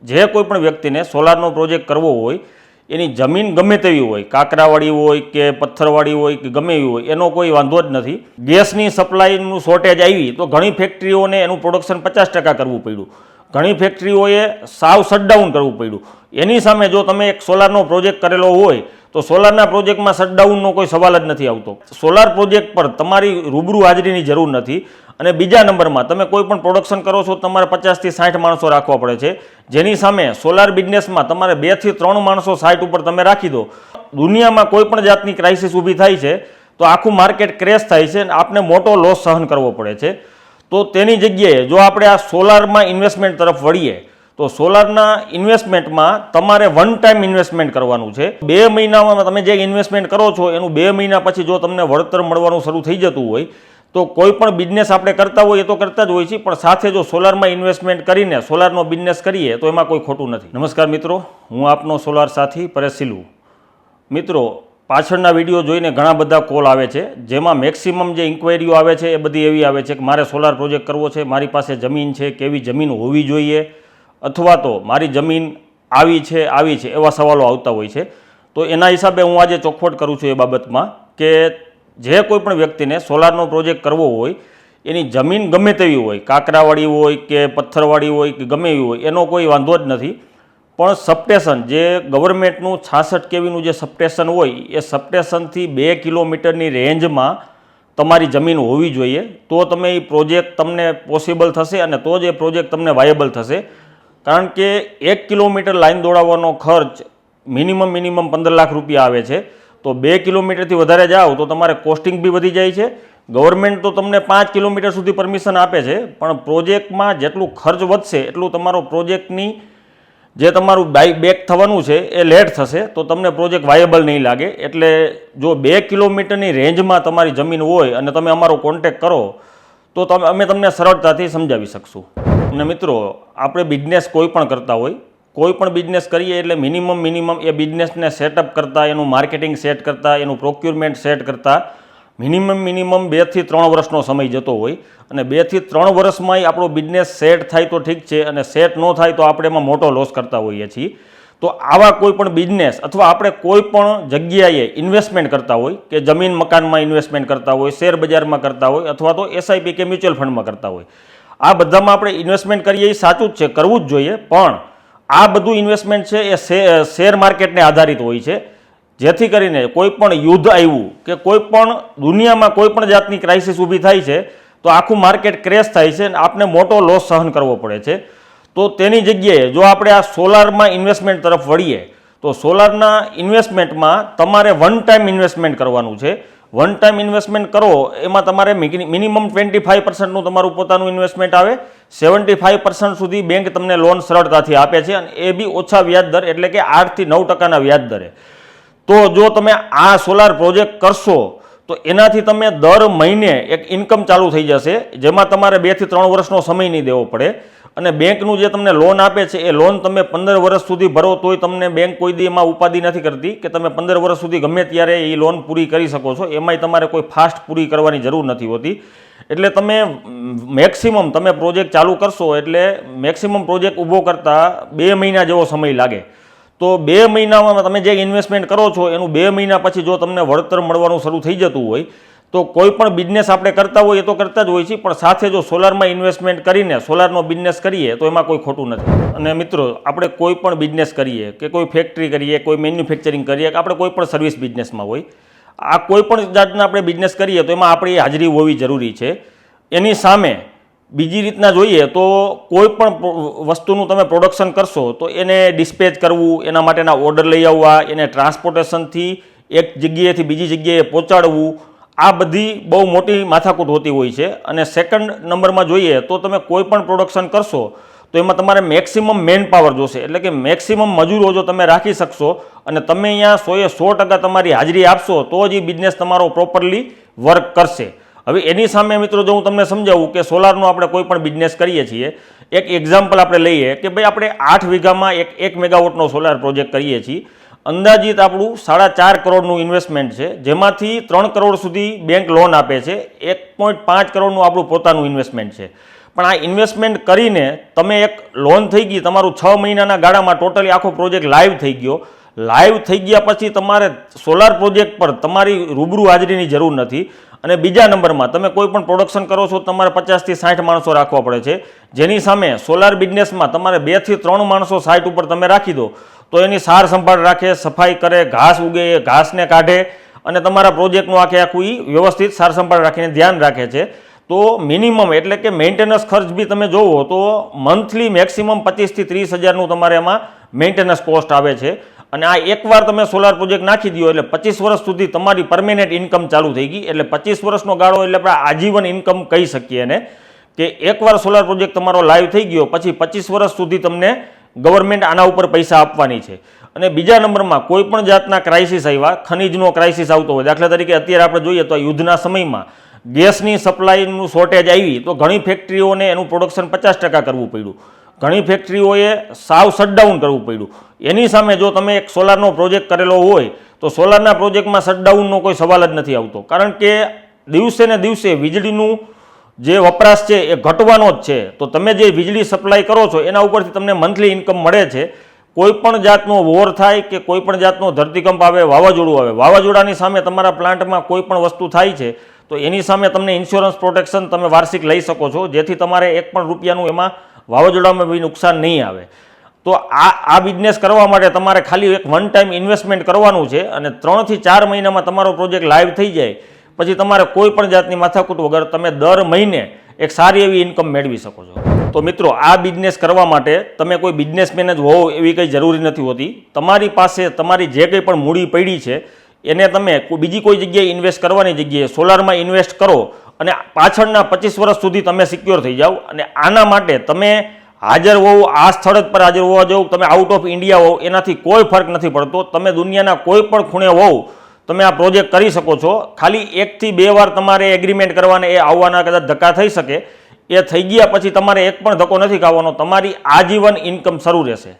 જે કોઈ પણ વ્યક્તિને સોલારનો પ્રોજેક્ટ કરવો હોય, એની જમીન ગમે તેવી હોય, કાંકરાવાળી હોય કે પથ્થરવાળી હોય કે ગમે એવી હોય, એનો કોઈ વાંધો જ નથી. ગેસની સપ્લાયનું શોર્ટેજ આવી તો ઘણી ફેક્ટરીઓને એનું પ્રોડક્શન 50% કરવું પડ્યું, ઘણી ફેક્ટરીઓએ સાવ શટડાઉન કરવું પડ્યું. એની સામે જો તમે એક સોલારનો પ્રોજેક્ટ કરેલો હોય તો સોલારના પ્રોજેક્ટમાં શટડાઉનનો કોઈ સવાલ જ નથી આવતો. સોલાર પ્રોજેક્ટ પર તમારી રૂબરૂ હાજરીની જરૂર નથી. અને બીજા નંબરમાં તમે કોઈ પણ પ્રોડક્શન કરો છો તમારે 50 થી 60 માણસો રાખવા પડે છે, જેની સામે સોલાર બિઝનેસમાં તમારે 2 થી 3 માણસો સાઇટ ઉપર તમે રાખી દો. દુનિયામાં કોઈ પણ જાતની ક્રાઇસિસ ઊભી થાય છે તો આખું માર્કેટ ક્રેશ થાય છે અને આપને મોટો લોસ સહન કરવો પડે છે. તો તેની જગ્યાએ જો આપણે આ સોલારમાં ઇન્વેસ્ટમેન્ટ તરફ વળીએ તો સોલારના ઇન્વેસ્ટમેન્ટમાં તમારે વન ટાઈમ ઇન્વેસ્ટમેન્ટ કરવાનું છે. 2 મહિનામાં તમે જે ઇન્વેસ્ટમેન્ટ કરો છો એનું 2 મહિના પછી જો તમને વળતર મળવાનું શરૂ થઈ જતું હોય તો કોઈ પણ બિઝનેસ આપણે કરતા હોઈએ તો કરતા જ હોય છે, પણ સાથે જો સોલારમાં ઇન્વેસ્ટમેન્ટ કરીને સોલારનો બિઝનેસ કરીએ તો એમાં કોઈ ખોટું નથી. નમસ્કાર મિત્રો, હું આપનો સોલાર સાથી પરેશ સિલુ. મિત્રો, પાછળના વિડીયો જોઈને ઘણા બધા કોલ આવે છે, જેમાં મેક્સિમમ જે ઇન્ક્વાયરીઓ આવે છે એ બધી એવી આવે છે કે મારે સોલાર પ્રોજેક્ટ કરવો છે, મારી પાસે જમીન છે, કેવી જમીન હોવી જોઈએ, અથવા તો મારી જમીન આવી છે એવા સવાલો આવતા હોય છે. તો એના હિસાબે હું આજે ચોખવટ કરું છું એ બાબતમાં કે જે કોઈ પણ વ્યક્તિને સોલારનો પ્રોજેક્ટ કરવો હોય, એની જમીન ગમે તેવી હોય, કાંકરાવાળી હોય કે પથ્થરવાળી હોય કે ગમે એવી હોય, એનો કોઈ વાંધો જ નથી. પણ સબસ્ટેશન જે ગવર્મેન્ટનું 66 kVનું જે સબસ્ટેશન હોય એ સબસ્ટેશનથી 2 કિલોમીટરની રેન્જમાં તમારી જમીન હોવી જોઈએ. તો તમે એ પ્રોજેક્ટ તમને પોસિબલ થશે અને તો જ એ પ્રોજેક્ટ તમને વાયેબલ થશે. કારણ કે 1 કિલોમીટર લાઈન દોડાવવાનો ખર્ચ મિનિમમ 15 લાખ રૂપિયા આવે છે. તો 2 કિલોમીટરથી વધારે જાઓ તો તમારે કોસ્ટિંગ બી વધી જાય છે. ગવર્મેન્ટ તો તમને 5 કિલોમીટર સુધી પરમિશન આપે છે, પણ પ્રોજેક્ટમાં જેટલું ખર્ચ વધશે એટલું તમારો પ્રોજેક્ટની જે તમારું બેક થવાનું છે એ લેટ થશે, તો તમને પ્રોજેક્ટ વાયેબલ નહીં લાગે. એટલે જો 2 કિલોમીટરની રેન્જમાં તમારી જમીન હોય અને તમે અમારો કોન્ટેક્ટ કરો તો અમે તમને સરળતાથી સમજાવી શકશું. અને મિત્રો, આપણે બિઝનેસ કોઈ પણ કરતા હોય, કોઈ પણ બિઝનેસ કરીએ એટલે મિનિમમ એ બિઝનેસને સેટઅપ કરતાં, એનું માર્કેટિંગ સેટ કરતાં, એનું પ્રોક્યુરમેન્ટ સેટ કરતાં મિનિમમ 2 થી 3 વર્ષનો સમય જતો હોય. અને 2 થી 3 વર્ષમાં આપણો બિઝનેસ સેટ થાય તો ઠીક છે, અને સેટ ન થાય તો આપણે એમાં મોટો લોસ કરતા હોઈએ છીએ. તો આવા કોઈ પણ બિઝનેસ અથવા આપણે કોઈ પણ જગ્યાએ ઇન્વેસ્ટમેન્ટ કરતા હોય કે જમીન મકાનમાં ઇન્વેસ્ટમેન્ટ કરતા હોય, શેર બજારમાં કરતા હોય, અથવા તો SIP કે મ્યુચ્યુઅલ ફંડમાં કરતા હોય, આ બધામાં આપણે ઇન્વેસ્ટમેન્ટ કરીએ એ સાચું જ છે, કરવું જ જોઈએ. પણ આ બધું ઇન્વેસ્ટમેન્ટ છે એ શેર માર્કેટને આધારિત હોય છે. જેથી કરીને કોઈ પણ યુદ્ધ આવ્યું કે કોઈ પણ દુનિયામાં કોઈ પણ જાતની ક્રાઇસિસ ઊભી થાય છે તો આખું માર્કેટ ક્રેશ થાય છે અને આપને મોટો લોસ સહન કરવો પડે છે. તો તેની જગ્યાએ જો આપણે આ સોલારમાં ઇન્વેસ્ટમેન્ટ તરફ વળીએ તો સોલારના ઇન્વેસ્ટમેન્ટમાં તમારે વન ટાઈમ ઇન્વેસ્ટમેન્ટ કરવાનું છે. વન ટાઈમ ઇન્વેસ્ટમેન્ટ કરો એમાં તમારે મિનિમમ 25%નું તમારું પોતાનું ઇન્વેસ્ટમેન્ટ આવે. 75% સુધી બેંક તમને લોન સરળતાથી આપે છે, અને એ બી ઓછા વ્યાજ દર, એટલે કે 8 થી 9% વ્યાજ દરે. તો જો તમે આ સોલાર પ્રોજેક્ટ કરશો તો એનાથી તમે દર મહિને એક ઇન્કમ ચાલુ થઈ જશે, જેમાં તમારે 2 થી 3 વર્ષનો સમય નહીં દેવો પડે. અને બેંકનું જે તમને લોન આપે છે એ લોન તમે 15 વર્ષ સુધી ભરો તોય તમને બેંક કોઈ દી એમાં ઉપાધિ નથી કરતી કે તમે 15 વર્ષ સુધી ગમે ત્યારે એ લોન પૂરી કરી શકો છો. એમાંય તમારે કોઈ ફાસ્ટ પૂરી કરવાની જરૂર નથી હોતી. એટલે તમે મેક્સિમમ તમે પ્રોજેક્ટ ચાલુ કરશો એટલે મેક્સિમમ પ્રોજેક્ટ ઊભો કરતાં 2 મહિના જેવો સમય લાગે. તો 2 મહિનામાં તમે જે ઇન્વેસ્ટમેન્ટ કરો છો એનું 2 મહિના પછી જો તમને વળતર મળવાનું શરૂ થઈ જતું હોય તો કોઈ પણ બિઝનેસ આપણે કરતા હોઈએ તો કરતા જ હોય છે, પણ સાથે જો સોલારમાં ઇન્વેસ્ટમેન્ટ કરીને સોલારનો બિઝનેસ કરીએ તો એમાં કોઈ ખોટું નથી. અને મિત્રો, આપણે કોઈ પણ બિઝનેસ કરીએ કે કોઈ ફેક્ટરી કરીએ, કોઈ મેન્યુફેક્ચરિંગ કરીએ કે આપણે કોઈ પણ સર્વિસ બિઝનેસમાં હોય, આ કોઈ પણ જાતના આપણે બિઝનેસ કરીએ તો એમાં આપણી હાજરી હોવી જરૂરી છે. એની સામે બીજી રીતના જોઈએ તો કોઈ પણ વસ્તુનું તમે પ્રોડક્શન કરશો તો એને ડિસ્પેચ કરવું, એના માટેના ઓર્ડર લઈ આવવા, એને ટ્રાન્સપોર્ટેશનથી એક જગ્યાએથી બીજી જગ્યાએ પહોંચાડવું, આ બધી બહુ મોટી માથાકૂટ હોતી હોય છે. અને સેકન્ડ નંબરમાં જોઈએ તો તમે કોઈ પણ પ્રોડક્શન કરશો તો એમાં તમારે મેક્સિમમ મેન પાવર જોશે, એટલે કે મેક્સિમમ મજૂરો જો તમે રાખી શકશો અને તમે અહીંયા 100% તમારી હાજરી આપશો તો જ એ બિઝનેસ તમારો પ્રોપરલી વર્ક કરશે. હવે એની સામે મિત્રો જો હું તમને સમજાવું કે સોલારનો આપણે કોઈ પણ બિઝનેસ કરીએ છીએ, એક એક્ઝામ્પલ આપણે લઈએ કે ભાઈ આપણે 8 વીઘામાં 1 મેગાવોટનો સોલાર પ્રોજેક્ટ કરીએ છીએ. અંદાજિત આપણું 4.5 કરોડનું ઇન્વેસ્ટમેન્ટ છે, જેમાંથી 3 કરોડ સુધી બેંક લોન આપે છે, 1.5 કરોડનું આપણું પોતાનું ઇન્વેસ્ટમેન્ટ છે. પણ આ ઇન્વેસ્ટમેન્ટ કરીને તમે એક લોન થઈ ગઈ, તમારું 6 મહિનાના ગાળામાં ટોટલી આખો પ્રોજેક્ટ લાઈવ થઈ ગયો. લાઈવ થઈ ગયા પછી તમારે સોલાર પ્રોજેક્ટ પર તમારી રૂબરૂ હાજરીની જરૂર નથી. અને બીજા નંબરમાં તમે કોઈ પણ પ્રોડક્શન કરો છો તમારે 50 થી 60 માણસો રાખવા પડે છે, જેની સામે સોલાર બિઝનેસમાં તમારે 2 થી 3 માણસો સાઇટ ઉપર તમે રાખી દો તો એની સાર સંભાળ રાખે, સફાઈ કરે, ઘાસ ઉગે એ ઘાસને કાઢે અને તમારા પ્રોજેક્ટનું આખું વ્યવસ્થિત સાર સંભાળ રાખીને ધ્યાન રાખે છે. તો મિનિમમ એટલે કે મેન્ટેનન્સ ખર્ચ બી તમે જોવો તો મંથલી મેક્સિમમ 25 થી 30 હજારનું તમારે એમાં મેન્ટેનન્સ કોસ્ટ આવે છે. અને આ એકવાર તમે સોલાર પ્રોજેક્ટ નાખી દો એટલે 25 વર્ષ સુધી તમારી પરમેનન્ટ ઇન્કમ ચાલુ થઈ ગઈ. એટલે 25 વર્ષનો ગાળો એટલે આપણે આજીવન ઇન્કમ કહી શકીએ ને, કે એકવાર સોલાર પ્રોજેક્ટ તમારો લાઈવ થઈ ગયો પછી 25 વર્ષ સુધી તમને ગવર્મેન્ટ આના ઉપર પૈસા આપવાની છે. અને બીજા નંબરમાં કોઈ પણ જાતના ક્રાઇસિસ આવ્યા, ખનીજનો ક્રાઇસિસ આવતો હોય, દાખલા તરીકે અત્યારે આપણે જોઈએ તો યુદ્ધના સમયમાં ગેસની સપ્લાયનું શોર્ટેજ આવી તો ઘણી ફેક્ટરીઓને એનું પ્રોડક્શન 50% કરવું પડ્યું, ઘણી ફેક્ટરીઓએ સાવ શટડાઉન કરવું પડ્યું. એની સામે જો તમે એક સોલારનો પ્રોજેક્ટ કરેલો હોય તો સોલારના પ્રોજેક્ટમાં શટડાઉનનો કોઈ સવાલ જ નથી આવતો, કારણ કે દિવસે ને દિવસે વીજળીનું જે વપરાશ છે એ ઘટવાનો જ છે. તો તમે જે વીજળી સપ્લાય કરો છો એના ઉપરથી તમને મંથલી ઇન્કમ મળે છે. કોઈ પણ જાતનો વોર થાય કે કોઈ પણ જાતનો ધરતીકંપ આવે, વાવાઝોડું આવે, વાવાઝોડાની સામે તમારા પ્લાન્ટમાં કોઈ પણ વસ્તુ થાય છે તો એની સામે તમને ઇન્સ્યોરન્સ પ્રોટેક્શન તમે વાર્ષિક લઈ શકો છો, જેથી તમારે 1 પણ રૂપિયાનું એમાં વાવાઝોડામાં બી નુકસાન નહીં આવે. તો આ બિઝનેસ કરવા માટે તમારે ખાલી એક વન ટાઈમ ઇન્વેસ્ટમેન્ટ કરવાનું છે અને 3 થી 4 મહિનામાં તમારો પ્રોજેક્ટ લાઈવ થઈ જાય પછી તમારે કોઈ પણ જાતની માથાકૂટ વગર તમે દર મહિને એક સારી એવી ઇન્કમ મેળવી શકો છો. તો મિત્રો, આ બિઝનેસ કરવા માટે તમે કોઈ બિઝનેસમેન જ હોવ એવી કંઈ જરૂરી નથી હોતી. તમારી પાસે તમારી જે કંઈ પણ મૂડી પડી છે એને તમે બીજી કોઈ જગ્યાએ ઇન્વેસ્ટ કરવાની જગ્યાએ સોલારમાં ઇન્વેસ્ટ કરો અને પાછળના 25 વર્ષ સુધી તમે સિક્યોર થઈ જાઓ. અને આના માટે તમે હાજર હોવ, આ સ્થળ પર હાજર હોવા જવું, તમે આઉટ ઓફ ઇન્ડિયા હોવ, એનાથી કોઈ ફરક નથી પડતો. તમે દુનિયાના કોઈ પણ ખૂણે હોવ તમે આ પ્રોજેક્ટ કરી શકો છો. ખાલી 1 થી 2 વાર તમારે એગ્રીમેન્ટ કરવાને, એ આવવાના કદાચ ધક્કા થઈ શકે, એ થઈ ગયા પછી તમારે એક પણ ધક્કો નથી ખાવાનો, તમારી આજીવન ઇન્કમ શરૂ રહેશે.